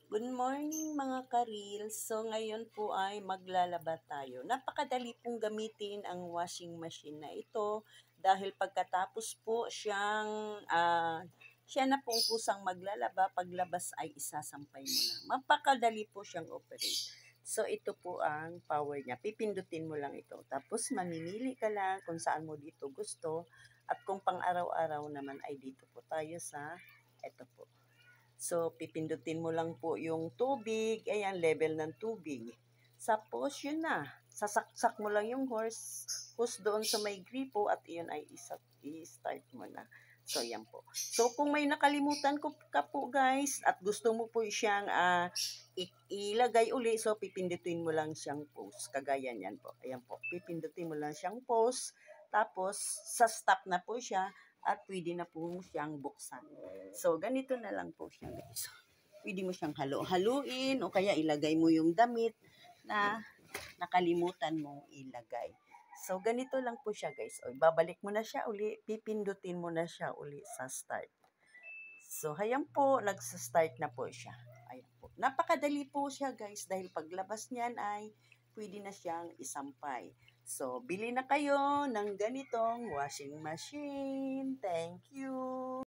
Good morning mga ka-reels. So ngayon po ay maglalaba tayo. Napakadali pong gamitin ang washing machine na ito dahil pagkatapos po siya na po ang kusang maglalaba, paglabas ay isasampay mo na. Mapakadali po siyang operate. So ito po ang power niya. Pipindutin mo lang ito. Tapos mamimili ka lang kung saan mo dito gusto. At kung pang araw-araw naman ay dito po tayo sa ito po. So, pipindutin mo lang po yung tubig. Ayan, level ng tubig. Tapos, yun na. Sasaksak mo lang yung hose doon sa may gripo at iyon ay i-start mo na. So, yan po. So, kung may nakalimutan ka po guys at gusto mo po siyang ilagay uli, so pipindutin mo lang siyang pause. Kagaya niyan po. Ayan po. Pipindutin mo lang siyang pause. Tapos, sa stop na po siya at pwede na po siyang buksan. So, ganito na lang po siya guys. Pwede mo siyang haluin o kaya ilagay mo yung damit na nakalimutan mong ilagay. So, ganito lang po siya guys. O, babalik mo na siya uli, pipindutin mo na siya uli sa start. So, ayan po, nagsa-start na po siya. Ayan po. Napakadali po siya guys dahil paglabas niyan ay pwede na siyang isampay. So, bili na kayo ng ganitong washing machine. Thank you!